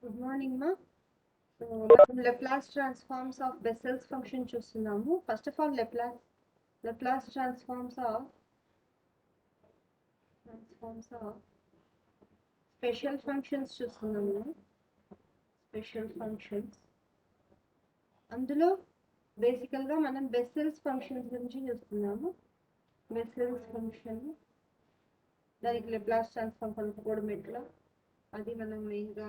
Good morning, ma. So, Laplace transforms of Bessel's function చూస్తున్నాము. First of all, Laplace transforms of special functions చూస్తున్నాము. Special functions. అందులో బేసికల్ గా మనం Bessel's functions గురించి చూస్తున్నాము. బెస్సెల్స్ ఫంక్షన్ దానికి లెప్లాస్ ట్రాన్స్ఫార్మ్ కనుక్కోవడం ఎట్లా అది మనం మెయిన్గా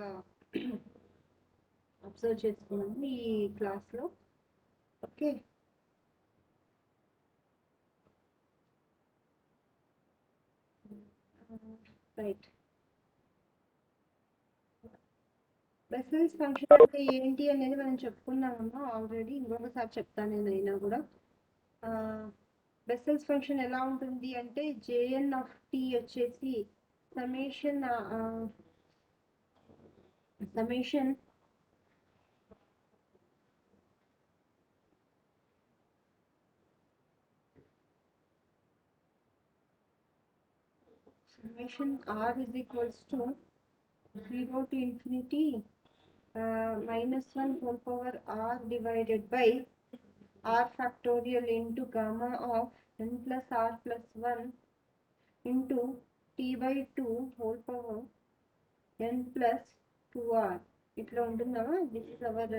అబ్జర్వ్ చేసుకున్నాము ఈ క్లాస్లో. Okay, right. బెస్సెల్స్ ఫంక్షన్ అంటే ఏంటి అనేది మనం చెప్పుకున్నామమ్మా ఆల్రెడీ. ఇంకొకసారి చెప్తాను నేను అయినా కూడా. బెస్సెల్స్ ఫంక్షన్ ఎలా ఉంటుంది అంటే జేఎన్ ఆఫ్ టీ వచ్చేసి summation r is equals to 0 to infinity -1 whole power r divided by r factorial into gamma of n plus r plus 1 into t by 2 whole power n plus 2r. ఇట్లా ఉంటుందమ్మా. This is our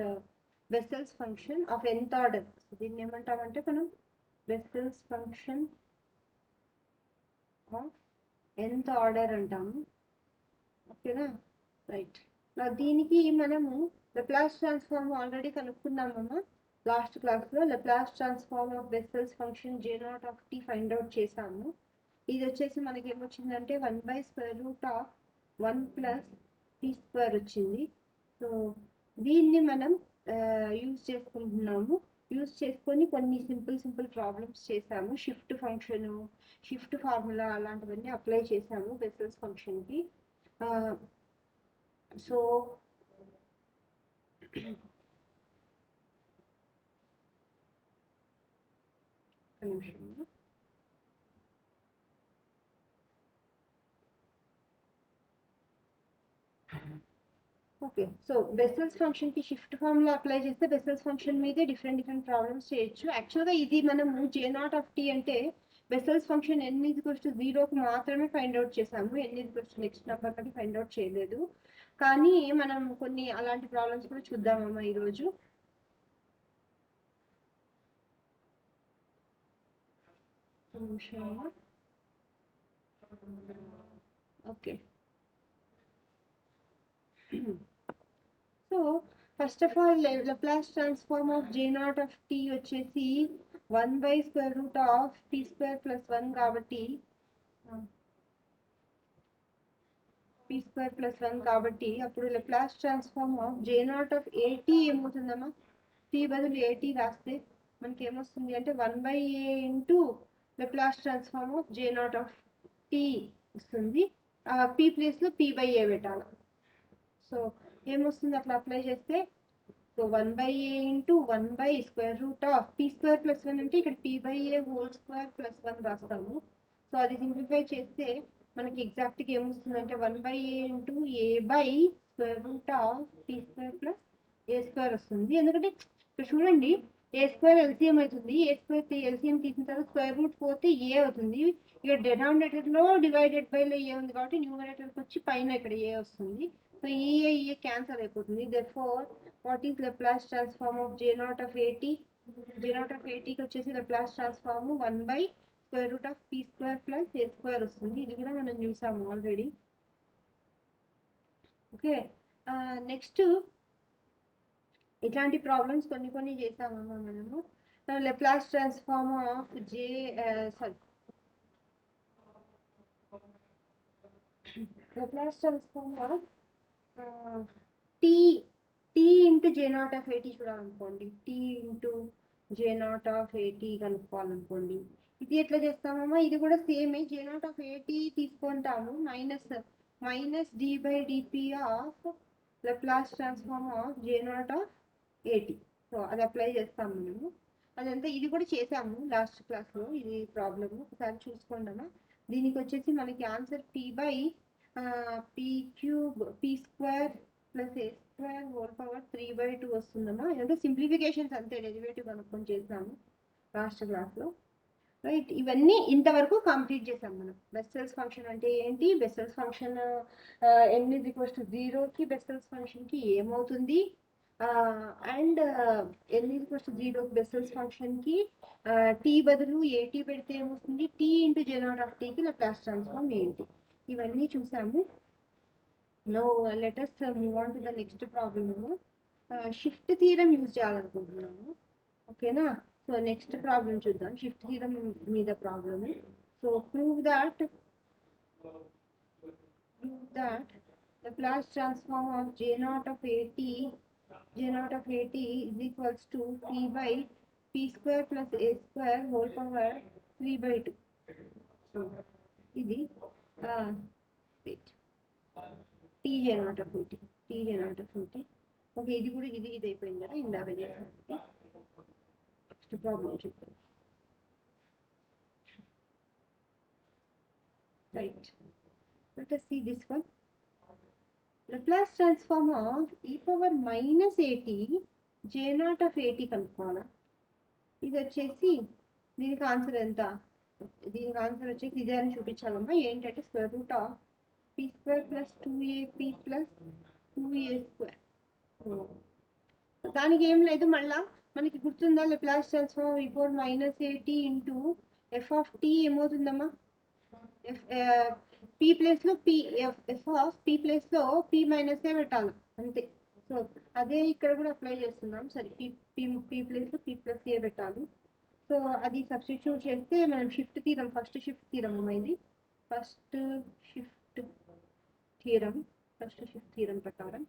Bessel's function of nth order. దీన్ని ఏమంటామంటే మనం Bessel's function of nth order అంటాము. ఓకేనా, right. దీనికి మనము Laplace transform already కనుక్కున్నామమ్మా లాస్ట్ క్లాస్లో. Laplace transform of Bessel's function J0 of t find out చేసాము. ఇది వచ్చేసి మనకి ఏమొచ్చిందంటే 1/√1 + t² వచ్చింది. సో దీన్ని మనం యూజ్ చేసుకుంటున్నాము. యూజ్ చేసుకొని కొన్ని సింపుల్ ప్రాబ్లమ్స్ చేసాము. షిఫ్ట్ ఫంక్షన్, షిఫ్ట్ ఫార్ములా అలాంటివన్నీ అప్లై చేసాము బెస్సెల్స్ ఫంక్షన్కి. So okay, so Bessel's function కి షిఫ్ట్ ఫార్ములా అప్లై చేస్తే బెస్సెల్స్ ఫంక్షన్ మీదే డిఫరెంట్ ప్రాబ్లమ్స్ చేయొచ్చు. యాక్చువల్గా ఇది మనము J0 of t అంటే బెస్సెల్స్ ఫంక్షన్ n = 0కి మాత్రమే ఫైండ్ అవుట్ చేసాము. n = నెక్స్ట్ నెంబర్ కానీ ఫైండ్ అవుట్ చేయలేదు. కానీ మనం కొన్ని అలాంటి ప్రాబ్లమ్స్ కూడా చూద్దామమ్మా ఈరోజు. Okay, so first of all లెప్లాస్ transform of J0 of t వచ్చేసి 1/√t² + 1 కాబట్టి p² + 1 కాబట్టి అప్పుడు Laplace transform of J0 of at ఏమవుతుందమ్మా? t బదులు at రాస్తే మనకి ఏమొస్తుంది అంటే 1/a into Laplace transform of J0 of t వస్తుంది. p ప్లేస్లో p/a పెట్టాలి. సో ఏమొస్తుంది అట్లా అప్లై చేస్తే? సో 1/a ఇంటూ 1/√p² + 1 అంటే ఇక్కడ p/a² + 1 రాస్తాము. సో అది సింప్లిఫై చేస్తే మనకి ఎగ్జాక్ట్గా ఏమొస్తుందంటే 1/a ఇంటూ a/√p² + a² వస్తుంది. ఎందుకంటే ఇక్కడ చూడండి, a² ఎల్సిఎం అవుతుంది. a² ఎల్సిఎం తీసిన తర్వాత స్క్వేర్ రూట్ పోతే a అవుతుంది. ఇక్కడ డినామినేటర్లో డివైడెడ్ బైలో a ఉంది కాబట్టి న్యూమరేటర్కి వచ్చి పైన ఇక్కడ a వస్తుంది. సో ఈ క్యాన్సల్ అయిపోతుంది. Therefore, what is Laplace transform of J0 of at? J0 of at కి వచ్చేసి Laplace transform 1/√p² + a² వస్తుంది. ఇది కూడా మనం చూసాము ఆల్రెడీ. ఓకే, నెక్స్ట్ ఇట్లాంటి ప్రాబ్లమ్స్ కొన్ని చేసామమ్మా మనము. Laplace transform of Laplace transform of t into J0 of at చూడాలనుకోండి. t into J0 of at కనుక్కోవాలనుకోండి. ఇది ఎట్లా చేస్తామమ్మా? ఇది కూడా సేమ్. J0 of at తీసుకుంటాము minus d/dp of Laplace transform of J0 of at. So అది apply చేస్తాము మనము. అదంతా ఇది కూడా చేసాము లాస్ట్ క్లాస్లో. ఇది ప్రాబ్లమ్ ఒకసారి చూసుకోండి. దీనికి వచ్చేసి మనకి answer p by p cube p square plus a square whole power 3/2 వస్తుందమ్మా. అంటే సింప్లిఫికేషన్స్ అంతే, డెరివేటివ్ కనుక్కొని చేస్తాము లాస్ట్ క్లాస్లో. రైట్, ఇవన్నీ ఇంతవరకు కంప్లీట్ చేసాం మనం. బెస్సెల్స్ ఫంక్షన్ అంటే ఏంటి, బెస్సెల్స్ ఫంక్షన్ n=0కి బెస్సెల్స్ ఫంక్షన్కి ఏమవుతుంది, అండ్ n=0కి బెస్సెల్స్ ఫంక్షన్కి టీ బదులు ఏటీ పెడితే ఏమవుతుంది, tea into J0 Laplace transform ఏంటి, ఇవన్నీ చూసాము. No let's move on to the next problem. Shift theorem use చేయాలనుకుంటున్నాము. ఓకేనా, సో నెక్స్ట్ ప్రాబ్లం చూద్దాం, షిఫ్ట్ థీరం మీద problem. So prove that Laplace transform of J0 of AT is equals to P by P square plus A square whole power 3/2. So ఇది T J0 of AT. Okay, ఇది కూడా ఇది అయిపోయింది కదా ఇందాక చేసాను. నెక్స్ట్ ప్రాబ్లం చూద్దాం. Right, let us see this one. Laplace transform of e power minus at J0 of AT కనుక్కోవాలా. ఇది వచ్చేసి దీనికి ఆన్సర్ ఎంత, దీనికి ఆన్సర్ వచ్చేసి ఇదే అని చూపించాలమ్మా. ఏంటంటే square root of p square plus 2ap plus 2a square. దానికి ఏం లేదు, మళ్ళా మనకి గుర్తుందా, Laplace transform e power minus at into f of t ఏమవుతుందమ్మా, p place లో f ఆఫ్ p ప్లేస్ లో p మైనస్ ఏ పెట్టాలి అంతే. సో అదే ఇక్కడ కూడా అప్లై చేస్తున్నాం. సరే, p ప్లేస్ లో p ప్లస్ ఏ పెట్టాలి. సో అది సబ్స్టిట్యూట్ చేస్తే మనం shift theorem, first shift theorem ప్రకారం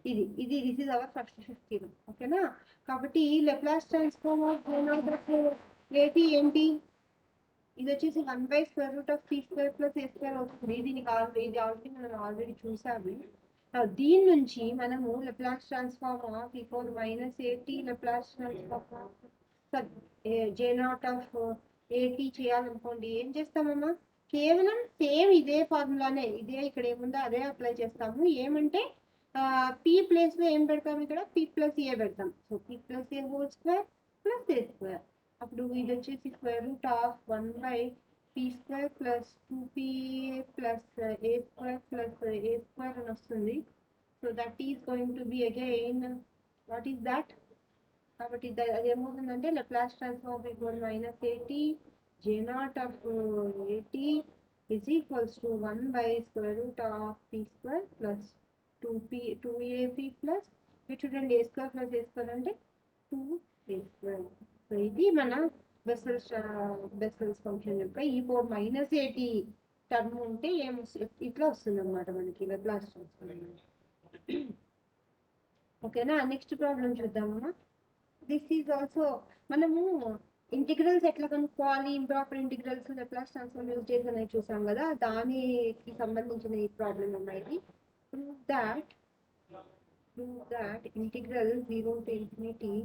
this is our first shift theorem. ఓకేనా, కాబట్టి Laplace transform of J0 of AT ఏంటి, ఇది వచ్చేసి 1/√P² + A² వస్తుంది. దీనికి ఆల్రెడీ మనం ఆల్రెడీ చూసాము. దీని నుంచి మనము Laplace transform of e power minus at Laplace transform of J0 of AT చేయాలనుకోండి, ఏం చేస్తామమ్మా, కేవలం సేమ్ ఇదే ఫార్ములానే, ఇదే ఇక్కడ ఏముందో అదే అప్లై చేస్తాము. ఏమంటే p ప్లేస్ లో ఏం పెడతాము, ఇక్కడ p + a పెడతాం. So p + a whole square plus a square. అప్పుడు ఇది వచ్చేసి square root of 1/p² plus 2pa plus a square plus a square అని వస్తుంది. So that is going to B again what is that, కాబట్టి అది ఏమవుతుందంటే Laplace transform minus at J0 of AT is equals to 1/√of p² plus 2ab plus చూడండి a² plus a² అంటే 2a². So ఇది మన Bessel's function యొక్క e power minus at term ఉంటే ఇట్లా వస్తుంది అనమాట మనకి Laplace transform. ఓకేనా, నెక్స్ట్ ప్రాబ్లం చూద్దామమ్మా. దిస్ ఈజ్ ఆల్సో మనము ఇంటిగ్రల్స్ ఎట్లా కనుక్కోవాలి, improper integrals Laplace transform use చేసి అనేది చూసాం కదా, దానికి సంబంధించిన ఈ ప్రాబ్లం అన్నది. Prove that integral 0 to infinity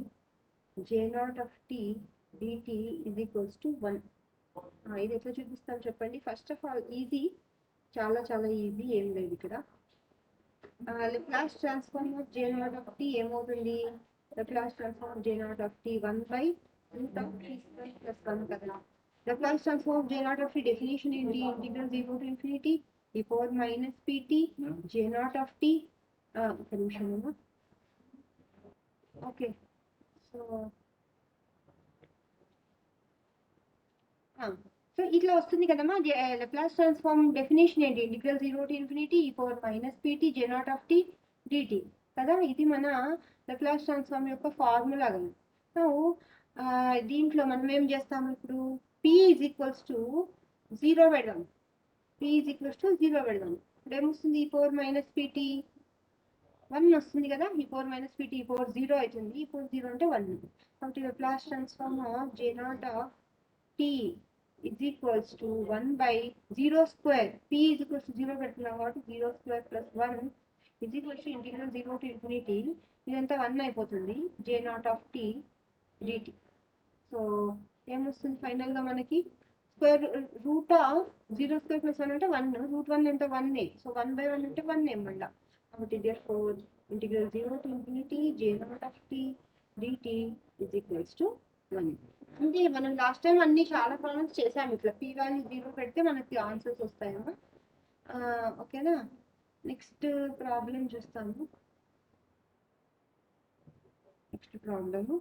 J0 of t dt is equals to 1. ఇది ఎట్లా చూపిస్తాను చెప్పండి. ఫస్ట్ ఆఫ్ ఆల్ ఈజీ, చాలా చాలా ఈజీ, ఏం లేదు ఇక్కడ. Laplace transform of J0 of t ఏమవుతుంది, Laplace transform of J0 of t 1/√of t² plus 1 కదా. Laplace transform of J0 of t definition ఏంటి, integral 0 to infinity e power minus pt J0 of t. ఒక నిమిషం అమ్మా. Okay, so ఇట్లా వస్తుంది కదమ్మా. Laplace transform definition ఏంటి, integral 0 to infinity e power minus pt J0 of t dt కదా. ఇది మన Laplace transform యొక్క ఫార్ములా కదా. సో దీంట్లో మనం ఏం చేస్తాము, ఇప్పుడు p is equals to 0 పెడదాం. ఇప్పుడు ఏమొస్తుంది, e power minus pt 1 వస్తుంది కదా. e power minus pt e power 0 అవుతుంది. e power 0 అంటే 1. కాబట్టి Laplace transform of J0 of t is equals to 1/0². p is equals to 0 పెడుతున్నాం కాబట్టి 0² plus 1 is equals to integral 0 to infinity ఇదంతా 1 అయిపోతుంది J0 of t dt. So ఏమొస్తుంది ఫైనల్గా మనకి, స్క్వేర్ రూట్ ఆఫ్ 0² + 1 అంటే 1, √1 అంటే 1a, సో 1/1 అంటే 1a మళ్ళా. కాబట్టి therefore integral 0 to infinity j0 dt is equals to 1. అంటే మనం లాస్ట్ టైం అన్ని చాలా ప్రాబ్లమ్స్ చేసాము ఇట్లా p వాల్యూ 0 పెడితే మనకి ఆన్సర్స్ వస్తాయమ్మా. ఓకేనా, నెక్స్ట్ ప్రాబ్లం చూస్తాము. Next problem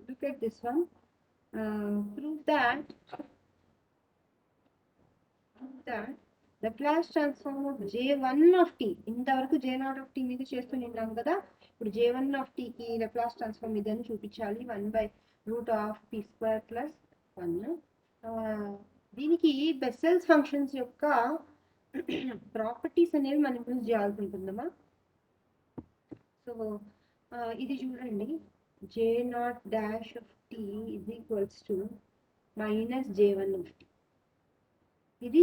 look at this one. Prove that Laplace transform of J1 of t, ఇంతవరకు J0 of t మీద చేస్తున్నాం కదా, ఇప్పుడు J1 of t కి Laplace transform ఇదని చూపించాలి. 1/√p² + 1. దీనికి బెస్సెల్స్ ఫంక్షన్స్ యొక్క ప్రాపర్టీస్ అనేవి మనం యూజ్ చేయాల్సి ఉంటుందమ్మా. సో ఇది చూడండి, J0 of t is equals to -J1 of t. ఇది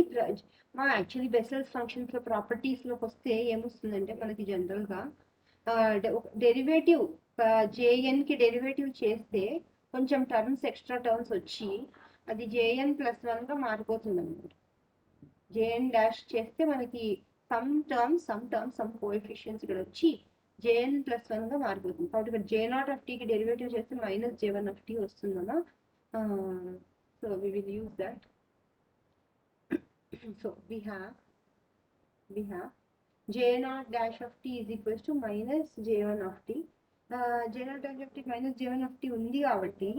మా యాక్చువల్లీ బెస్సెల్స్ ఫంక్షన్స్ లో ప్రాపర్టీస్లోకి వస్తే ఏమొస్తుందంటే మనకి జనరల్గా డెరివేటివ్ జేఎన్కి డెరివేటివ్ చేస్తే కొంచెం టర్మ్స్ ఎక్స్ట్రా టర్మ్స్ వచ్చి అది JN + 1గా మారిపోతుంది అనమాట. JN డాష్ చేస్తే మనకి సమ్ కోఎఫిషియన్స్ ఇక్కడ వచ్చి JN + 1గా మారిపోతుంది. కాబట్టి ఇక్కడ J0 of t కి డెరివేటివ్ చేస్తే -J1 of t వస్తుందమ్మా. So we will use that. So we have J0 of t is equals to -J1 of t. J0 of t -J1 of t ఉంది కాబట్టి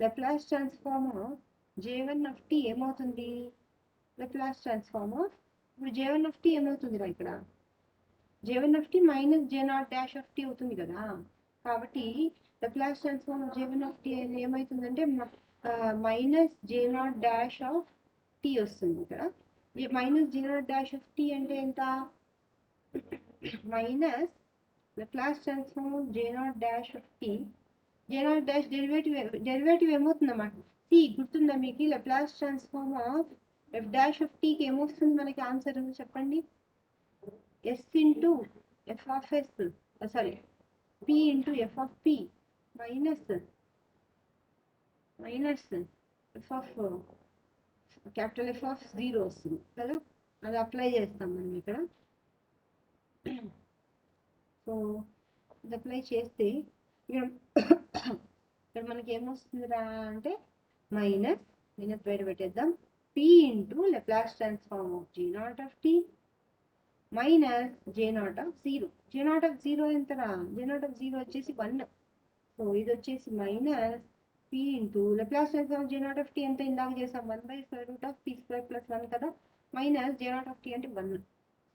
Laplace transform J1 of t ఏమవుతుంది? Laplace transform ఇప్పుడు J1 of t ఏమవుతుంది ఇక్కడ? J1 of t -J0 of t అవుతుంది కదా. కాబట్టి Laplace transform J1 of t ఏమవుతుందంటే -J0 of t వస్తుంది ఇక్కడ. -J0 of t అంటే ఎంత? Minus Laplace transform J0 of t. J0 derivative ఏమవుతుందన్నమాట? సి గుర్తుందా మీకు? Laplace transform f' of t కి ఏమొస్తుంది మనకి ఆన్సర్ చెప్పండి? s into f of s, sorry p into f of p minus f of capital F of 0 వస్తుంది కదా. అది అప్లై చేస్తాం మనం ఇక్కడ. సో ఇది అప్లై చేస్తే ఇక్కడ మనకి ఏమొస్తుందిరా అంటే మైనస్ బయట పెట్టేద్దాం, p into Laplace transform of J0 of t minus J0 of 0. J0 of 0 ఎంతరా? J0 of 0 వచ్చేసి 1. సో ఇది వచ్చేసి minus p into Laplace transform J0 of t ఎంత ఇందాక చేసాం? 1/√p² + 1 కదా, మైనస్ J0 of t అంటే 1.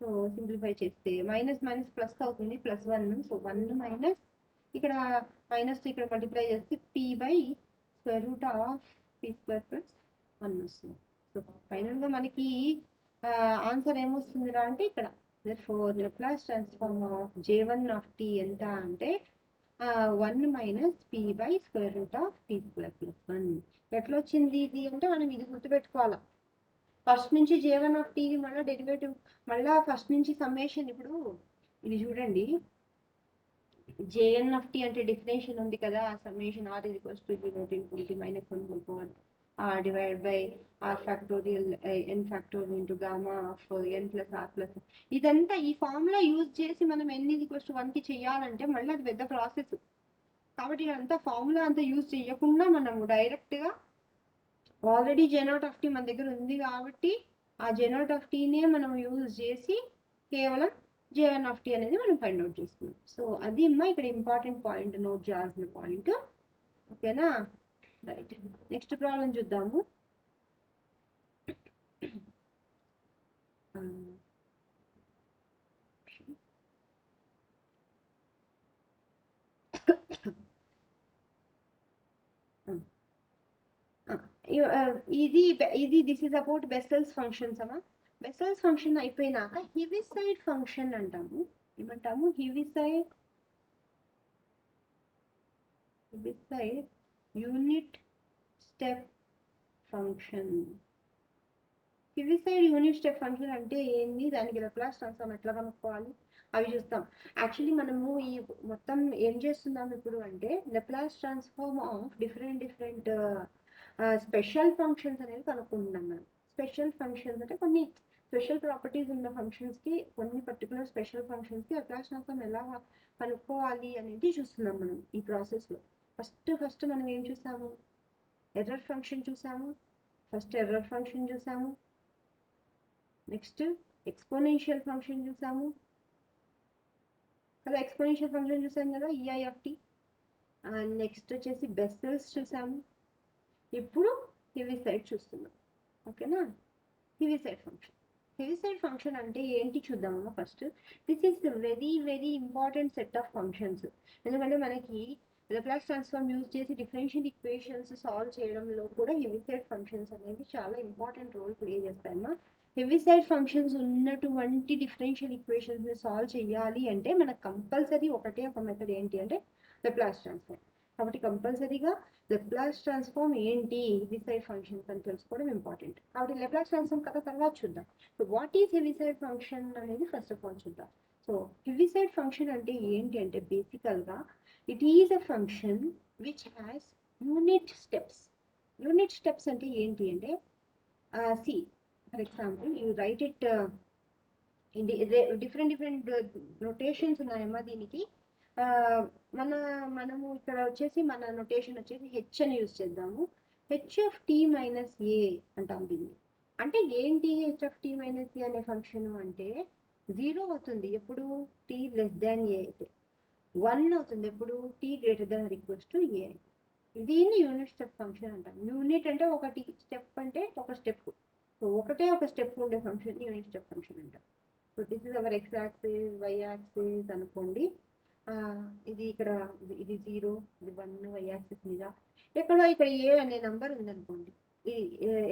సో సింప్లిఫై చేస్తే మైనస్ ప్లస్ అవుతుంది, +1. సో 1 మైనస్ ఇక్కడ మైనస్ ఇక్కడ మల్టిప్లై చేస్తే p/√p² + 1 వస్తుంది. సో ఫైనల్గా మనకి ఆన్సర్ ఏమొస్తుందిరా అంటే ఇక్కడ therefore Laplace transform of J1 of t ఎంత అంటే 1 - p/√p² + 1. ఎట్లా వచ్చింది ఇది అంటే మనం ఇది గుర్తుపెట్టుకోవాలా. ఫస్ట్ నుంచి J1 of t మళ్ళీ డెరివేటివ్ మళ్ళీ ఫస్ట్ నుంచి సమ్మేషన్. ఇప్పుడు ఇది చూడండి, Jn of t అంటే డెఫినేషన్ ఉంది కదా, summation r = 0 to ∞ -1/4 divide by r factorial n factorial into gamma of n + r+. ఇదంతా ఈ ఫార్ములా యూజ్ చేసి మనం n = 1కి చేయాలంటే మళ్ళీ అది పెద్ద ప్రాసెస్. కాబట్టి ఇదంతా ఫార్ములా అంతా యూజ్ చేయకుండా మనము డైరెక్ట్గా ఆల్రెడీ J0 of t మన దగ్గర ఉంది కాబట్టి ఆ J0 of tనే మనం యూజ్ చేసి కేవలం J1 of t అనేది మనం ఫైండ్ అవుట్ చేసుకున్నాం. సో అది ఇక్కడ ఇంపార్టెంట్ పాయింట్, నోట్ చేయాల్సిన పాయింట్. ఓకేనా, రైట్. నెక్స్ట్ ప్రాబ్లం చూద్దాము. ఇది this is about Bessel's functions అమ్మా. బెస్సెల్స్ ఫంక్షన్ అయిపోయినాక హెవిసైడ్ ఫంక్షన్ అంటాము. ఏమంటాము? Heaviside unit step function. Heaviside unit step function అంటే ఏంది? దానికి Laplace ట్రాన్స్ఫార్మ్ ఎట్లా కనుక్కోవాలి? అవి చూస్తాం. యాక్చువల్లీ మనము ఈ మొత్తం ఏం చేస్తున్నాం ఇప్పుడు అంటే Laplace transform of different special functions అనేవి కనుక్కుంటున్నాం మనం. స్పెషల్ ఫంక్షన్స్ అంటే కొన్ని స్పెషల్ ప్రాపర్టీస్ ఉన్న ఫంక్షన్స్కి, కొన్ని పర్టికులర్ స్పెషల్ ఫంక్షన్స్కి లెప్లాస్ ట్రాన్స్ఫార్మ్ ఎలా కనుక్కోవాలి అనేది చూస్తున్నాం మనం ఈ ప్రాసెస్లో. ఫస్ట్ మనం ఏం చూసాము? ఎర్రర్ ఫంక్షన్ చూసాము. ఫస్ట్ ఎర్రర్ ఫంక్షన్ చూసాము, నెక్స్ట్ ఎక్స్పోనెన్షియల్ ఫంక్షన్ చూసాము కదా, ఎక్స్పోనెన్షియల్ ఫంక్షన్ చూసాం కదా EI. నెక్స్ట్ వచ్చేసి బెస్సెల్స్ చూసాము. ఇప్పుడు హెవిసైడ్ చూస్తున్నాం. ఓకేనా? హెవిసైడ్ ఫంక్షన్ అంటే ఏంటి చూద్దామమ్మా first. This is very important set of functions. ఎందుకంటే మనకి లాప్లాస్ ట్రాన్స్ఫార్మ్ యూజ్ చేసి డిఫరెన్షియల్ ఈక్వేషన్స్ సాల్వ్ చేయడంలో కూడా హెవిసైడ్ ఫంక్షన్స్ అనేది చాలా ఇంపార్టెంట్ రోల్ ప్లే చేస్తాయమ్మా. హెవిసైడ్ ఫంక్షన్స్ ఉన్నటువంటి డిఫరెన్షియల్ ఈక్వేషన్స్ ని సాల్వ్ చేయాలి అంటే మనకు కంపల్సరీ ఒకటే ఒక మెథడ్ ఏంటి అంటే లాప్లాస్ ట్రాన్స్ఫార్మ్. కాబట్టి కంపల్సరీగా లాప్లాస్ ట్రాన్స్ఫార్మ్ ఏంటి, హెవిసైడ్ ఫంక్షన్స్ అని తెలుసుకోవడం ఇంపార్టెంట్. కాబట్టి లాప్లాస్ ట్రాన్స్ఫార్మ్ కథ తర్వాత చూద్దాం. So what is Heaviside function అనేది ఫస్ట్ ఆఫ్ ఆల్ చూద్దాం. సో హెవిసైడ్ ఫంక్షన్ అంటే ఏంటి అంటే బేసికల్గా it is a function which has unit steps. Unit steps అంటే ఏంటి అంటే see for example you write it different notations ఉన్నాయమ్మా దీనికి. మనము ఇక్కడ వచ్చేసి మన నొటేషన్ వచ్చేసి హెచ్ అని యూజ్ చేద్దాము. HT - A అంటాం దీన్ని. అంటే ఏంటి HT - A అనే ఫంక్షన్ అంటే 0 అవుతుంది ఎప్పుడు T A అయితే, 1 అవుతుంది ఎప్పుడు T A. దీన్ని యూనిట్ స్టెప్ ఫంక్షన్ అంటాం. యూనిట్ అంటే ఒకటి, స్టెప్ అంటే ఒక స్టెప్. సో ఒకటే ఒక స్టెప్ ఉండే ఫంక్షన్ యూనిట్ స్టెప్ ఫంక్షన్ అంటాం. So this is hour X axis, Y axis అనుకోండి. ఇది ఇక్కడ ఇది 0, ఇది 1 Y యాక్సిస్ మీద. ఎక్కడో ఇక్కడ A అనే నెంబర్ ఉందనుకోండి. ఇది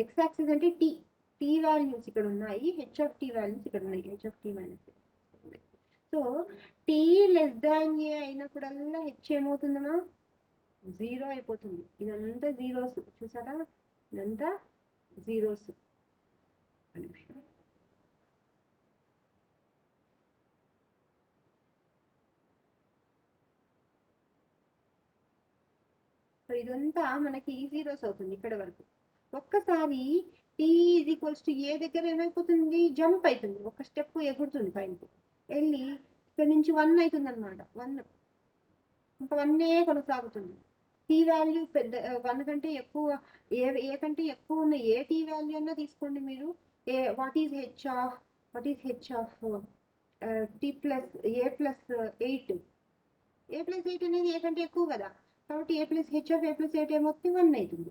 X యాక్సిస్ అంటే T వాల్యూస్ ఇక్కడ ఉన్నాయి, HT వాల్యూస్ ఇక్కడ ఉన్నాయి, HT - A. So T<A అయినప్పుడల్లా H ఏమవుతుందమ్మా? 0 అయిపోతుంది. ఇదంతా జీరోస్ చూసారా, ఇదంతా జీరోస్. సో ఇదంతా మనకి జీరోస్ అవుతుంది ఇక్కడ వరకు. ఒక్కసారి T=A దగ్గర ఏమైపోతుంది? జంప్ అవుతుంది, ఒక స్టెప్ ఎగురుతుంది పైనకి వెళ్ళి ఇక్కడ నుంచి 1 అవుతుంది అనమాట. 1 ఇంకా 1 కొనసాగుతుంది. T వాల్యూ పెద్ద 1 కంటే ఎక్కువ, ఏ కంటే ఎక్కువ ఉన్న ఏ T వాల్యూ అన్నా తీసుకోండి మీరు. What is H of T+A+8? A+8 అనేది ఏ కంటే ఎక్కువ కదా, కాబట్టి H+A+8 ఏమవుతుంది? 1 అవుతుంది.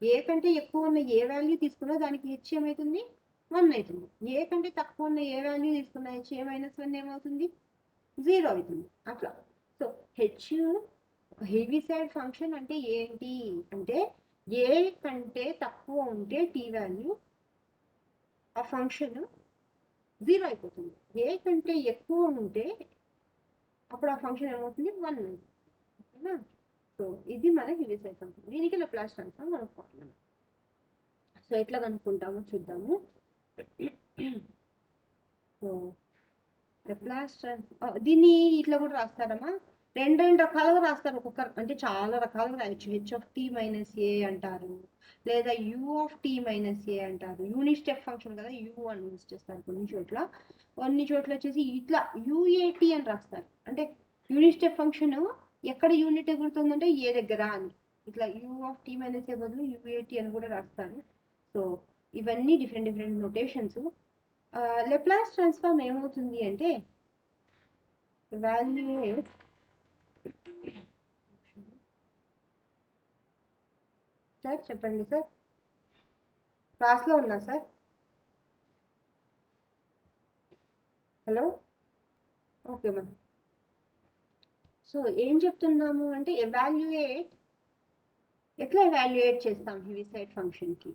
ఏ కంటే ఎక్కువ ఉన్న ఏ వాల్యూ తీసుకున్నా దానికి H ఏమవుతుంది? 1 అవుతుంది. ఏ కంటే తక్కువ ఉన్న ఏ వాల్యూ తీసుకున్నా HA-1 ఏమవుతుంది? 0 అవుతుంది. అట్లా. సో హెవిసైడ్ ఫంక్షన్ అంటే ఏంటి అంటే ఏ కంటే తక్కువ ఉంటే T వాల్యూ ఆ ఫంక్షన్ 0 అయిపోతుంది. ఏ కంటే ఎక్కువ ఉంటే అప్పుడు ఆ ఫంక్షన్ ఏమవుతుంది? 1 అవుతుంది. ఓకేనా? సో ఇది మన హెవిసైడ్ ఫంక్షన్. దీనికి లాప్లాస్ ట్రాన్స్ఫార్మ్ కనుక్కోవాలి. సో ఎట్లా కనుక్కుంటామో చూద్దాము. సో లాప్లాస్ ట్రాన్స్ఫార్మ్ దీన్ని ఇట్లా కూడా రాస్తారమ్మా. రెండు రకాలుగా రాస్తారు. ఒక్కొక్క అంటే చాలా రకాలుగా రాయొచ్చు. HT - A అంటారు, లేదా UT - A అంటారు. యూనిట్ స్టెప్ ఫంక్షన్ కదా, U అని యూజ్ చేస్తారు కొన్ని చోట్ల వచ్చేసి ఇట్లా UAT అని రాస్తారు. అంటే యూనిట్ స్టెప్ ఫంక్షన్ ఎక్కడ యూనిట్ ఎగురుతుందంటే ఏ దగ్గర అని. ఇట్లా UT - A బదులు UAT అని కూడా రాస్తారు. సో ఇవన్నీ డిఫరెంట్ నొటేషన్స్. లాప్లాస్ ట్రాన్స్ఫార్మ్ ఏమవుతుంది అంటే evaluate సార్ చెప్పండి సార్, క్లాస్లో ఉన్నా sir. Hello, okay ma'am. So ఏం చెప్తున్నాము అంటే ఎట్లా ఎవాల్యుయేట్ చేస్తాం హెవిసైడ్ ఫంక్షన్కి?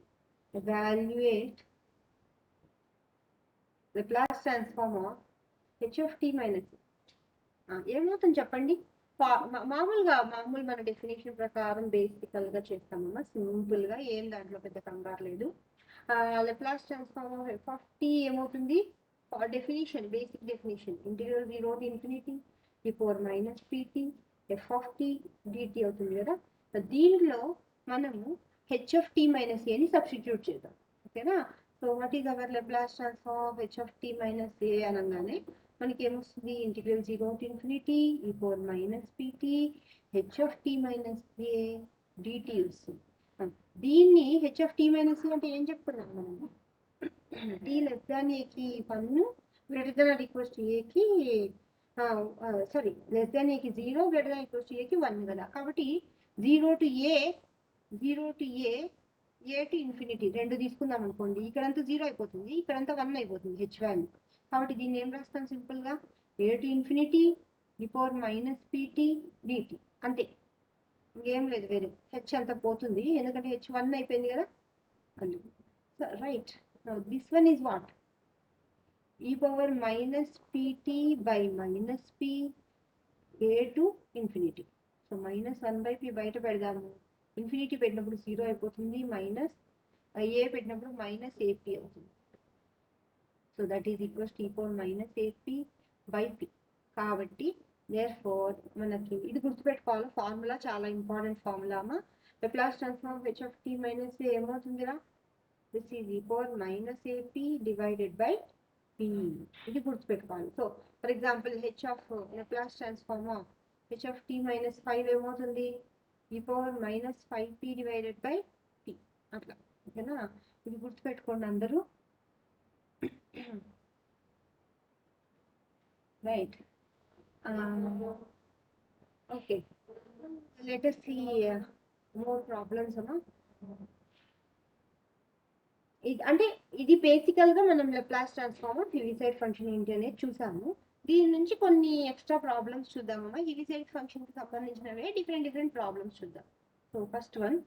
Evaluate Laplace transform of HT - ఏమవుతుంది చెప్పండి. మామూలు మన డెఫినేషన్ ప్రకారం బేసికల్గా చేస్తామమ్మా, సింపుల్గా, ఏం దాంట్లో పెద్ద కంగారు లేదు. లాప్లాస్ ట్రాన్స్ఫార్మ్ ఆఫ్ F ఏమవుతుంది? definition, basic definition, integral 0 to infinity e power minus pt f of t dt అవుతుంది కదా. దీనిలో మనము h of t minus a ని సబ్స్టిట్యూట్ చేద్దాం. ఓకేనా. So what is our Laplace transform of h of t minus a అనగానే మనకి ఏమొస్తుంది, integral 0 to infinity e power minus pt h of t minus a dt వస్తుంది. దీన్ని h of t minus a అంటే ఏం చెప్పుకున్నాం మనము, t less than a కి 1, greater than or equals to a కి సారీ less than a కి 0, greater than or equals to a కి 1 కదా. కాబట్టి 0 to a a to infinity రెండు తీసుకుందాం అనుకోండి, ఇక్కడంతా 0 అయిపోతుంది, ఇక్కడంతా 1 అయిపోతుంది h వాల్యూ. కాబట్టి దీన్ని ఏం రాస్తాం సింపుల్గా, a to infinity e power minus pt dt అంతే, ఇంకేం లేదు వేరే. h అంతా పోతుంది ఎందుకంటే h 1 అయిపోయింది కదా అందుకు. Right. Now this one is what? E power minus pt by minus p a to infinity. So minus 1 by p బయట పెడదాము, ఇన్ఫినిటీ పెట్టినప్పుడు 0 అయిపోతుంది, మైనస్ a పెట్టినప్పుడు మైనస్ ap అవుతుంది. So that is equals to e power minus ap by p. కాబట్టి therefore మనకి ఇది గుర్తుపెట్టుకోవాలి, ఫార్ములా చాలా ఇంపార్టెంట్ ఫార్ములా అమ్మా. Laplace transform h of t minus a ఏమవుతుందిరా, this is e power minus ap divided by p. ఇది గుర్తుపెట్టుకోవాలి. So for example h of Laplace transform of h of t minus 5 ఏమవుతుంది, e power minus 5p divided by p అట్లా. ఓకేనా, ఇది గుర్తుపెట్టుకోండి అందరూ. Right. Okay, let us see more problems అమ్మా. అంటే ఇది బేసికల్గా మనం లాప్లాస్ ట్రాన్స్ఫార్మ్ ఆఫ్ హివిసైడ్ ఫంక్షన్ ఏంటి అనేది చూసాము. దీని నుంచి కొన్ని ఎక్స్ట్రా ప్రాబ్లమ్స్ చూద్దామమ్మా. హివిసైడ్ ఫంక్షన్కి సంబంధించినవే డిఫరెంట్ ప్రాబ్లమ్స్ చూద్దాం. So first one,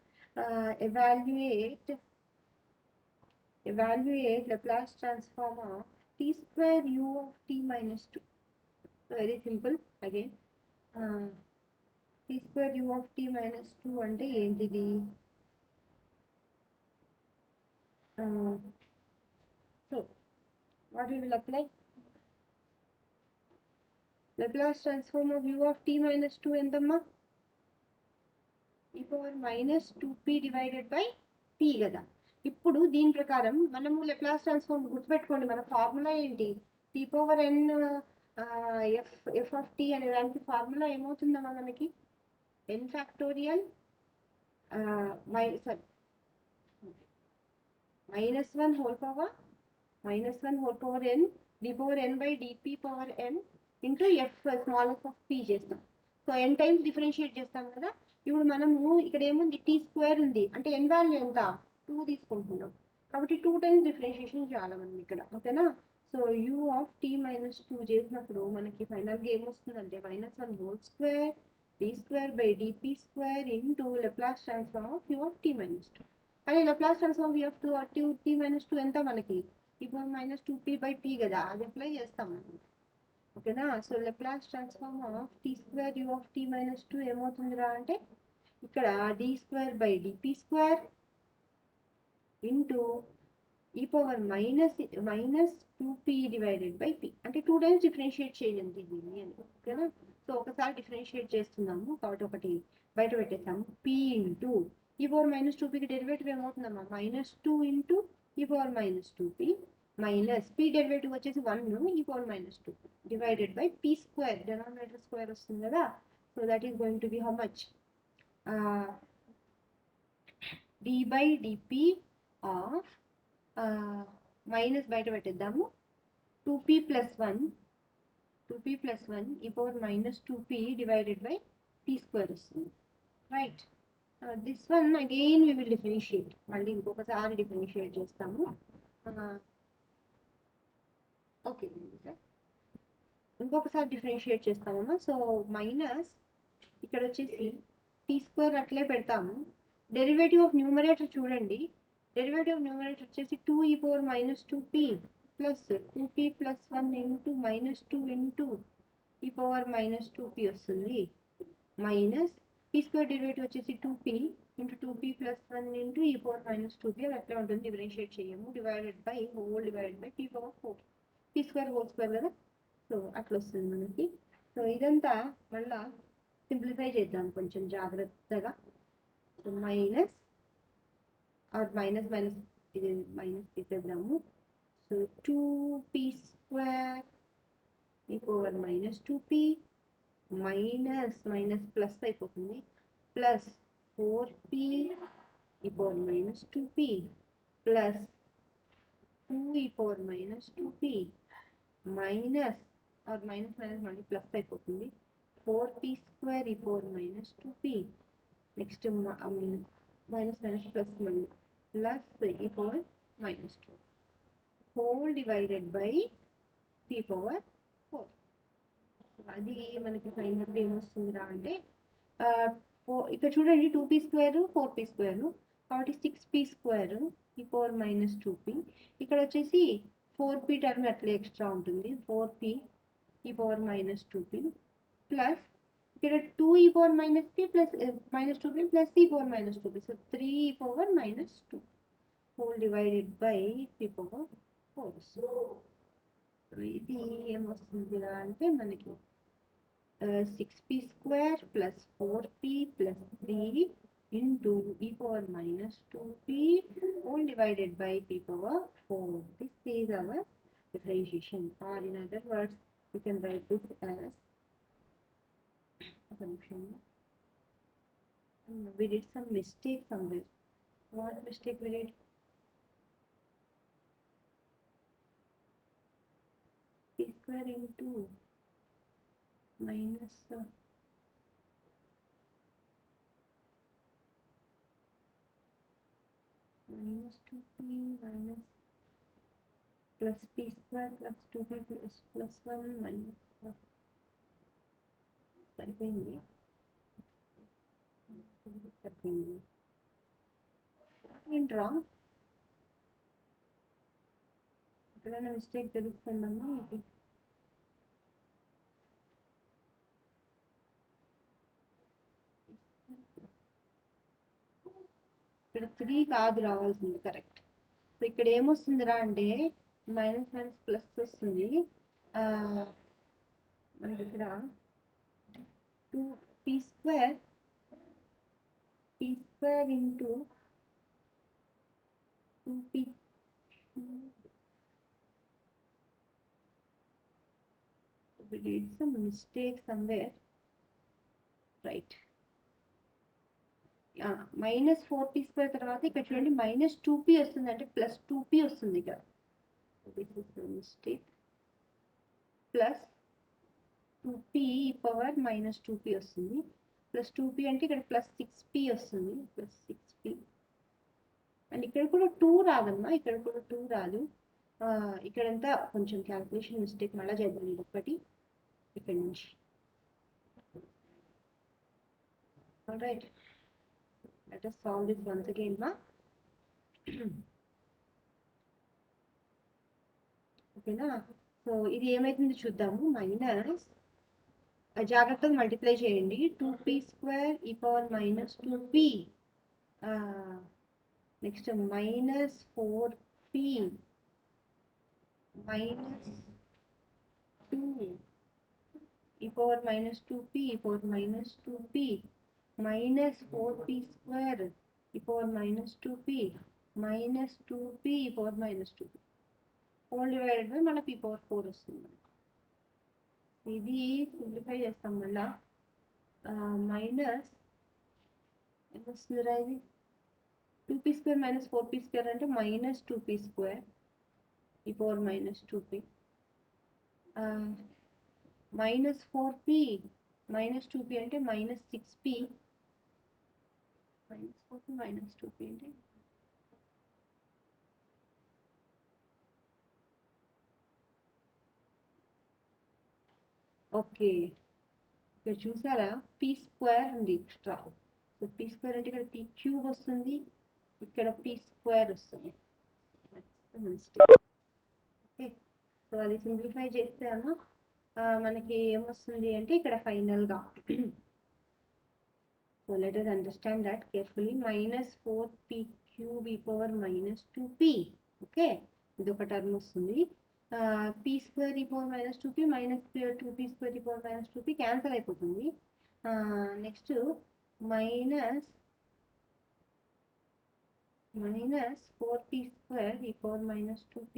evaluate Laplace transform of t square u of t minus 2. Very simple. Again t square u of t minus 2 అంటే ఏంటిది? So what we will apply? Laplace transform of u of t minus 2 ఎంతమ్మా, e power minus 2p divided by p కదా. ఇప్పుడు దీని ప్రకారం మనము Laplace transform గుర్తుపెట్టుకోండి, మన ఫార్ములా ఏంటి, t power n f of t అనే దానికి ఫార్ములా ఏమవుతుందమ్మా మనకి, n factorial minus 1 whole power n d power n by dp power n into f small f of p చేస్తాం. సో n టైమ్స్ డిఫరెన్షియేట్ చేస్తాం కదా. ఇప్పుడు మనము ఇక్కడ ఏముంది, t స్క్వేర్ ఉంది అంటే n వాల్యూ ఎంత 2 తీసుకుంటున్నాం, కాబట్టి 2 టైమ్స్ డిఫరెన్షియేషన్ చేయాలి మనం ఇక్కడ. ఓకేనా. So u of t minus 2 చేసినప్పుడు మనకి ఫైనల్గా ఏమొస్తుందంటే minus 1 whole square d square by dp square into Laplace transform of u of t minus 2. అని Laplace transform v of t minus 2 ఎంత మనకి, e power minus 2p by p కదా, అది apply చేస్తాం మనం. ఓకేనా. So Laplace transform of t square u of t minus 2 ఏమవుతుందిరా అంటే, ఇక్కడ d square by dp square into e power minus 2p divided by p అంటే 2 టైమ్స్ డిఫరెన్షియేట్ చేయండి దీన్ని అని. ఓకేనా. సో ఒకసారి డిఫరెన్షియేట్ చేస్తున్నాము కాబట్టి ఒకటి బయట పెట్టేస్తాము, p into e power minus 2pకి డెరివేటివ్ ఏమవుతుందమ్మా, minus 2 into e power minus 2p minus p derivative వచ్చేసి 1 e power minus 2 divided by p square, denominator square వస్తుంది కదా. So that is going to be how much, d by dp of minus బయట పెట్టేద్దాము 2p plus 1 e power minus 2p divided by p square వస్తుంది. Right. This one again we will differentiate, మళ్ళీ ఇంకొకసారి differentiate చేస్తాము. Okay, ఇంకొకసారి differentiate చేస్తామమ్మా. So minus ఇక్కడ వచ్చేసి tea square అట్లే పెడతాము. డెరివేటివ్ ఆఫ్ న్యూమరేటర్ చూడండి, డెరివేటివ్ ఆఫ్ న్యూమరేటర్ వచ్చేసి 2 e power minus 2p plus 2p plus 1 into minus 2 into e power minus 2p వస్తుంది, మైనస్ p స్క్వేర్ డెరివేటివ్ వచ్చేసి 2p into 2p plus 1 into e power minus 2p, అది అట్లా ఉంటుంది, differentiate చేయము, divided by whole divided by p power 4. P square whole square కదా. So అట్లా వస్తుంది మనకి. సో ఇదంతా మళ్ళా సింప్లిఫై చేద్దాం కొంచెం జాగ్రత్తగా. So minus or minus minus ఇది మైనస్ తీసేద్దాము. So 2p square e power minus 2p minus minus plus అయిపోతుంది plus 4p e power minus 2p plus 2 e power minus 2p minus or minus minus మళ్ళీ plus అయిపోతుంది 4p square e power minus 2p next minus minus plus మళ్ళీ plus e power minus 2 whole divided by p power 4. అది మనకి final ఏమొస్తుందిరా అంటే ఇక్కడ చూడండి 2p square 4p square కాబట్టి 6p square e power minus 2p. ఇక్కడ వచ్చేసి 4p టర్మ్ అట్లా ఎక్స్ట్రా ఉంటుంది 4p e power minus 2p plus ఇక్కడ 2 e power minus p plus minus 2p plus e power minus 2p. So 3 e power minus 2 whole divided by p power 4. So ఇది ఏమొస్తుందిరా అంటే మనకి 6p square plus 4p plus 3 into e power minus 2p whole divided by p power 4. This is our differentiation, or in other words we can write this as assumption. We did some mistake somewhere. What mistake we did? P square into minus minus 2p minus plus p square plus 2p plus 1 minus సరిపోయింది. ఏంట్రా ఎక్కడైనా mistake తెలుస్తుందమ్మా మీకు? ఇక్కడ 3 కాదు రావాల్సింది, correct. So ఇక్కడ ఏమొస్తుందిరా అంటే minus minus plus వస్తుంది మనకి ఇక్కడ 2p square into 2p we did some mistake somewhere, right? Minus 4p square తర్వాత ఇక్కడ చూడండి మైనస్ 2p వస్తుంది అంటే ప్లస్ 2p వస్తుంది ఇక్కడ. This is the mistake. Plus 2p power minus 2p వస్తుంది ప్లస్ 2p అంటే ఇక్కడ ప్లస్ 6p వస్తుంది ప్లస్ 6p. అండ్ ఇక్కడ కూడా 2 రాదమ్మా, ఇక్కడ కూడా 2 రాదు. ఇక్కడంతా కొంచెం క్యాల్కులేషన్ మిస్టేక్, మళ్ళీ చేద్దాం ఇది ఒకటి ఇక్కడ నుంచి. Right, let us solve this once again, ma. ఓకేనా? సో ఇది ఏమైతుంది చూద్దాము. మైనస్ జాగ్రత్తగా మల్టిప్లై చేయండి. 2p square e power minus 2p next minus 4p minus 2 e power minus 2p e power minus 2p minus 4p square e power minus 2p minus 2p e power minus 2p whole divided by మన p power 4 వస్తుంది. ఇది simplify చేస్తాం మళ్ళా. Minus ఎంత వస్తుందిరా ఇది? 2p square minus 4p square అంటే minus 2p square e power minus 2p minus 4p minus 2p అంటే minus 6p minus 4p minus 2p అంటే ఓకే. ఇక్కడ చూసారా p స్క్వేర్ ఉంది ఎక్స్ట్రా. సో p స్క్వేర్ అంటే ఇక్కడ p క్యూబ్ వస్తుంది, ఇక్కడ p స్క్వేర్ వస్తుంది. ఓకే, సో అది సింప్లిఫై చేస్తే అమ్మా మనకి ఏమొస్తుంది అంటే ఇక్కడ ఫైనల్గా so let us understand that carefully. minus 4p cube e power minus 2p. Okay, ఇది ఒక టర్మ్ వస్తుంది. P square e power minus 2p minus 2p square e power minus 2p cancel అయిపోతుంది. Next minus 4p square e power minus 2p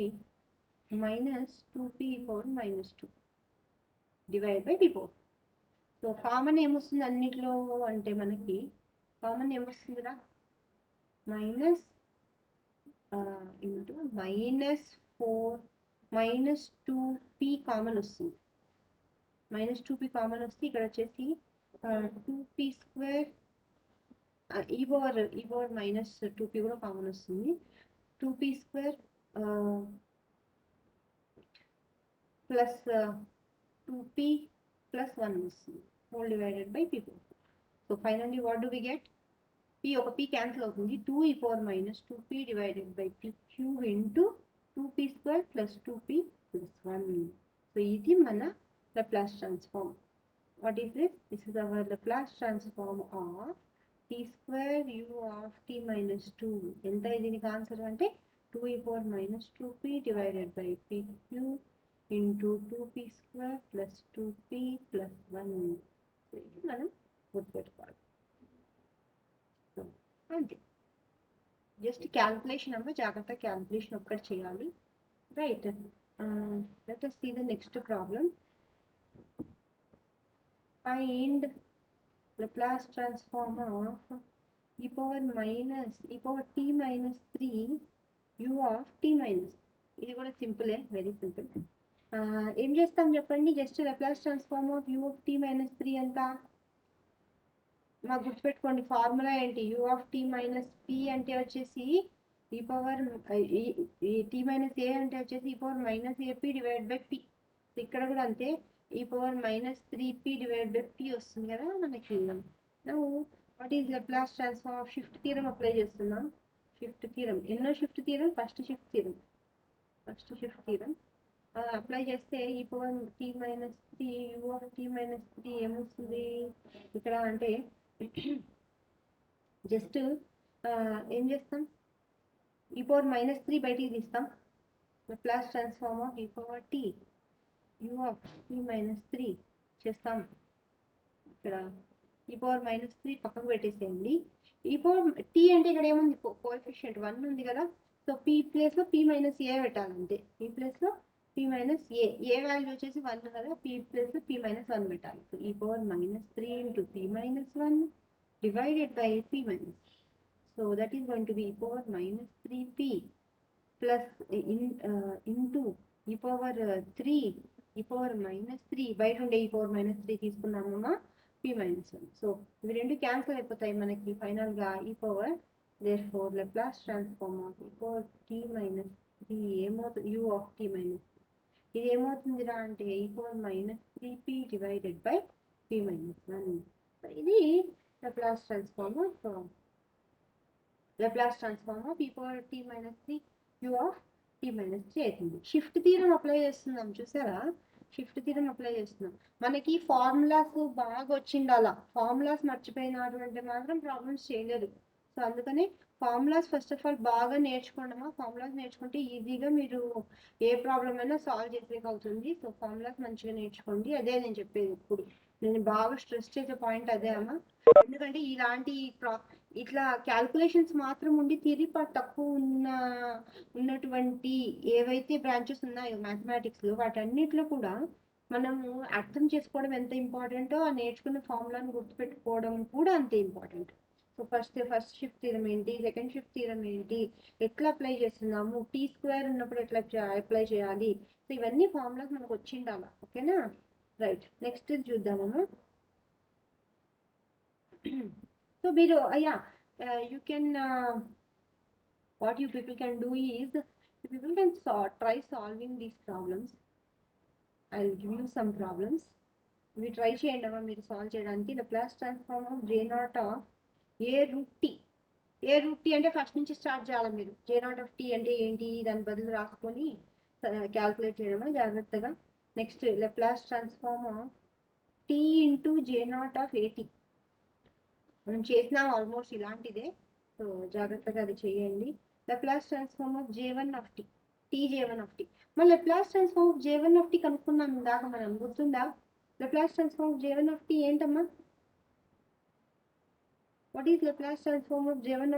minus 2p e power minus 2 divide by p4. So common ఏమొస్తుంది అన్నిట్లో అంటే మనకి common ఏమొస్తుందిరా minus into -4 -2p common వస్తుంది. -2p common వస్తే ఇక్కడ వచ్చేసి 2p square e power minus 2p కూడా కామన్ వస్తుంది. 2p square plus 2p plus 1 వస్తుంది whole divided by p4. So finally what do we get? p ఒక p క్యాన్సిల్ అవుతుంది. 2 e power minus 2p divided by p cube into 2p square plus 2p plus 1. So ఇది మన Laplace transform. What is this? This is our Laplace transform of t square u of t minus 2. ఎంత దీనికి answer అంటే 2 e power minus 2p divided by p cube into 2p square plus 2p plus 1. ఇది మనం గుర్తుపెట్టుకోవాలి. అంతే, just calculation అమ్మ, జాగ్రత్త calculation ఒక్కటి చేయాలి. Right, let us see the next problem. Find Laplace transform of e power t minus 3 u of t minus. ఇది కూడా సింపులే, వెరీ సింపుల్. ఏం చేస్తాం చెప్పండి? Just Laplace transform of u of t minus 3 ఎంత మాకు గుర్తుపెట్టుకోండి. ఫార్ములా ఏంటి? u of t minus p అంటే వచ్చేసి e power t minus a అంటే వచ్చేసి e power minus ap divide by p. ఇక్కడ కూడా అంతే, e power minus 3p divide by p వస్తుంది కదా మనకి. What is Laplace transform of shift theorem apply చేస్తున్నాం. షిఫ్ట్ థీరం, ఎన్నో shift theorem? First shift theorem apply చేస్తే ఈ power t minus 3 u of t minus 3 ఏమొస్తుంది ఇక్కడ అంటే జస్ట్ ఏం చేస్తాం? ఈ పవర్ మైనస్ 3 బయటికి తీస్తాం. Laplace ట్రాన్స్ఫార్మ్ ఆఫ్ ఈ power t u of t minus 3 చేస్తాం. ఇక్కడ ఈ పవర్ మైనస్ 3 పక్కకు పెట్టేసేయండి. ఈ పవర్ t అంటే ఇక్కడ ఏముంది? కోఎఫిషియంట్ 1 ఉంది కదా. సో p ప్లేస్ లో p మైనస్ a పెట్టాలంటే, p ప్లేస్ లో p మైనస్ a వాల్యూ వచ్చేసి 1 కదా, p ప్లేస్ లో p మైనస్ 1 పెట్టాలి. So e power minus 3 into p minus 1 divided by p minus. So that is going to be e power minus 3p plus into e power 3 e power minus 3 బయట ఉండే e power minus 3 తీసుకున్నామమ్మా p minus 1. So ఇవి రెండు cancel అయిపోతాయి మనకి final గా ఈ power. therefore Laplace transform of e power t minus 3 ఏమవుతుంది? u of t minus 3 ఇది ఏమవుతుందిరా అంటే ఈ power minus 3p divided by p minus 1. ఇది Laplace transform of e power t minus 3 u of t minus 3 అవుతుంది. Shift theorem apply చేస్తున్నాం, చూసారా? Shift theorem apply చేస్తున్నాం. మనకి ఫార్ములాస్ బాగా వచ్చిండాలా, ఫార్ములాస్ మర్చిపోయినటువంటి మాత్రం ప్రాబ్లమ్స్ చేయలేదు. సో అందుకని ఫార్ములాస్ ఫస్ట్ ఆఫ్ ఆల్ బాగా నేర్చుకోండమా. ఫార్ములాస్ నేర్చుకుంటే ఈజీగా మీరు ఏ ప్రాబ్లం అయినా సాల్వ్ చేసేకి అవుతుంది. సో ఫార్ములాస్ మంచిగా నేర్చుకోండి, అదే నేను చెప్పేది. ఇప్పుడు నేను బాగా స్ట్రెస్ చేసే పాయింట్ అదే అమ్మా. ఎందుకంటే ఇలాంటి ఇట్లా క్యాల్కులేషన్స్ మాత్రం ఉండి థియరీ పార్ట్ తక్కువ ఉన్నటువంటి ఏవైతే బ్రాంచెస్ ఉన్నాయో మ్యాథమెటిక్స్లో, వాటన్నిటిలో కూడా మనము అర్థం చేసుకోవడం ఎంత ఇంపార్టెంటో, ఆ నేర్చుకున్న ఫార్ములాను గుర్తుపెట్టుకోవడం కూడా అంతే important. So first shift theorem ఏంటి, సెకండ్ షిఫ్ట్ థీరం ఏంటి, ఎట్లా అప్లై చేస్తున్నాము, టీ స్క్వేర్ ఉన్నప్పుడు ఎట్లా అప్లై చేయాలి, సో ఇవన్నీ ఫార్ములాస్ మనకు వచ్చిండాలి. ఓకేనా? రైట్, నెక్స్ట్ చూద్దామమ్మా. సో మీరు you can what you people can do is, you people can try solving these problems. I'll give you some problems. We try చేయండి అమ్మా మీరు సాల్వ్ చేయడానికి. Laplace transform of j naught of a root t. a root t అంటే first నుంచి start చేయాలి మీరు. j naught of t అంటే ఏంటి, దాని బదులు రాసుకొని క్యాల్కులేట్ చేయడమా జాగ్రత్తగా. Next Laplace transform of t into j naught of at. మనం చేసినాం ఆల్మోస్ట్ ఇలాంటిదే, సో జాగ్రత్తగా అది చేయండి. Laplace transform of j1 of t. t Tj1 మరి Laplace transform of J1 కనుక్కున్నాం ఇందాక మనం, గుర్తుందా? Laplace transform of J1 ఏంటమ్మా? What is Laplace transform of J1?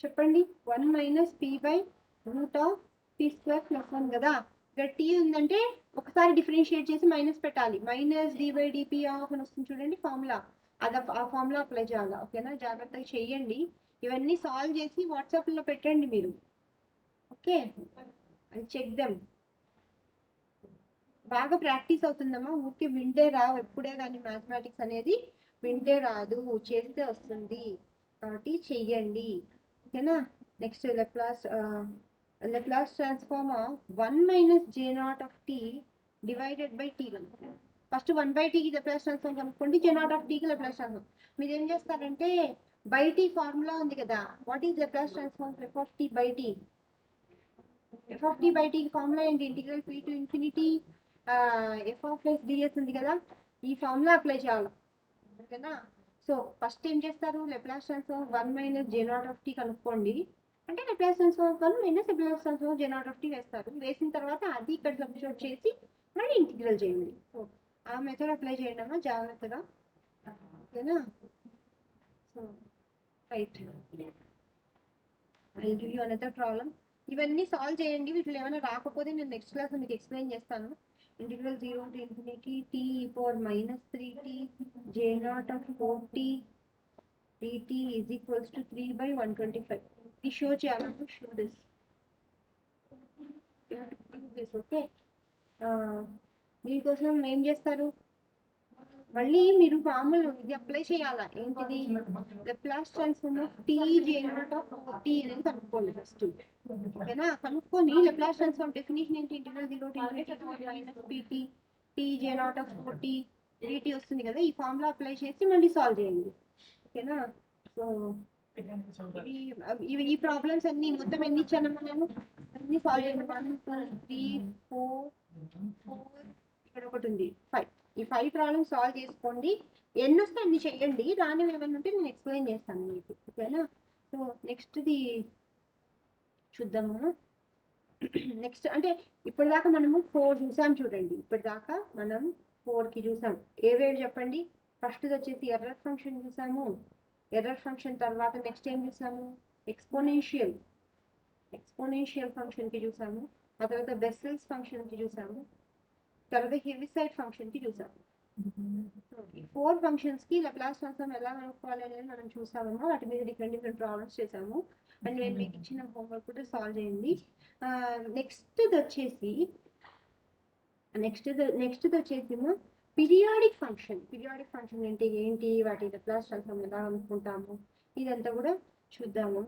చెప్పండి. 1 minus P by root of P square plus 1 కదా. ఇక్కడ టీ ఉందంటే ఒకసారి డిఫరెన్షియేట్ చేసి మైనస్ పెట్టాలి. Minus D by DP of అని వస్తుంది చూడండి ఫార్ములా, అది ఆ ఫార్ములా అప్లై చేయాలి. ఓకేనా, జాగ్రత్తగా చెయ్యండి. ఇవన్నీ సాల్వ్ చేసి వాట్సాప్లో పెట్టండి మీరు. ఓకే, అది చెక్ దెమ్. బాగా ప్రాక్టీస్ అవుతుందమ్మా, ఊరికి వింటే రావు ఎప్పుడే కానీ. మ్యాథమెటిక్స్ అనేది వింటే రాదు, చేస్తే వస్తుంది. కాబట్టి చెయ్యండి. ఓకేనా. Next Laplace transform of 1 minus J0 of t divided by t. First 1/t కి Laplace transform కనుక్కోండి, J0 of t కి Laplace transform. మీరు ఏం చేస్తారంటే బై టీ ఫార్ములా ఉంది కదా, what is Laplace transform f of t by t? f of t by t formula ఏంటి? Integral p to infinity f of s ds ఉంది కదా, ఈ ఫార్ములా అప్లై చేయాలి. ఓకేనా. సో ఫస్ట్ ఏం చేస్తారు, Laplace transform 1 minus J0 of t కనుక్కోండి. అంటే Laplace transform 1 minus Laplace transform J0 of t వేస్తారు. వేసిన తర్వాత అది ఇక్కడ సబ్స్టిట్యూట్ చేసి మళ్ళీ ఇంటిగ్రల్ చేయండి. సో ఆ మెథడ్ అప్లై చేయండి అమ్మా జాగ్రత్తగా. ఓకేనా. So right, I give you another problem. ఇవన్నీ సాల్వ్ చేయండి. వీటిలో ఏమైనా రాకపోతే నేను నెక్స్ట్ క్లాస్ మీకు ఎక్స్ప్లెయిన్ చేస్తాను. Integral 0 to infinity t power minus 3t J0 of 4t dt is equals to 3 by 125. ఇది షో చేయాలి. Show this. ఓకే, దీనికోసం ఏం చేస్తారు, మళ్ళీ మీరు మామూలు ఇది అప్లై చేయాలా, ఏంటిది? Laplace transform of t J0 of 4t అనేది కనుక్కోండి ఫస్ట్. ఓకేనా, కనుక్కొని Laplace transform డెఫినేషన్ ఏంటి? Integral 0 to infinity minus pt t J0 of 4t dt వస్తుంది కదా, ఈ ఫార్ములా అప్లై చేసి మళ్ళీ సాల్వ్ చేయండి. ఓకేనా. సో ఈ ప్రాబ్లమ్స్ అన్ని మొత్తం ఎన్ని ఇచ్చానమ్మా నేను? అన్ని సాల్వ్ చేయండి. 1 2 3 4 ఇక్కడ ఒకటి ఉంది 5. ఈ 5 ప్రాబ్లమ్స్ సాల్వ్ చేసుకోండి. ఎన్ని వస్తే అన్ని చేయండి. దాని ఏమైనా ఉంటే నేను ఎక్స్ప్లెయిన్ చేస్తాను మీకు. ఓకేనా. సో నెక్స్ట్ది చూద్దాము. నెక్స్ట్ అంటే ఇప్పటిదాకా మనము 4 చూసాం చూడండి. ఇప్పటిదాకా మనం 4కి చూసాం. ఏవేవి చెప్పండి? ఫస్ట్ది వచ్చేసి ఎర్రర్ ఫంక్షన్ చూసాము. ఎర్రర్ ఫంక్షన్ తర్వాత నెక్స్ట్ ఏం చూసాము? ఎక్స్పోనెన్షియల్ ఫంక్షన్కి చూసాము. ఆ తర్వాత బెస్సెల్స్ ఫంక్షన్కి చూసాము. తర్వాత హెవిసైడ్ ఫంక్షన్కి చూసాము. 4 ఫంక్షన్స్కి Laplace ట్రాన్స్ఫార్మ్ ఎలా కనుక్కోవాలి అనేది మనం చూసాము. వాటి మీద డిఫరెంట్ ప్రాబ్లమ్స్ చేసాము. అండ్ నేను మీకు ఇచ్చిన హోంవర్క్ కూడా సాల్వ్ చేయండి. నెక్స్ట్ది వచ్చేసి పీరియాడిక్ ఫంక్షన్ అంటే ఏంటి, వాటి Laplace ట్రాన్స్ఫార్మ్ ఎలా అనుకుంటాము, ఇదంతా కూడా చూద్దాము.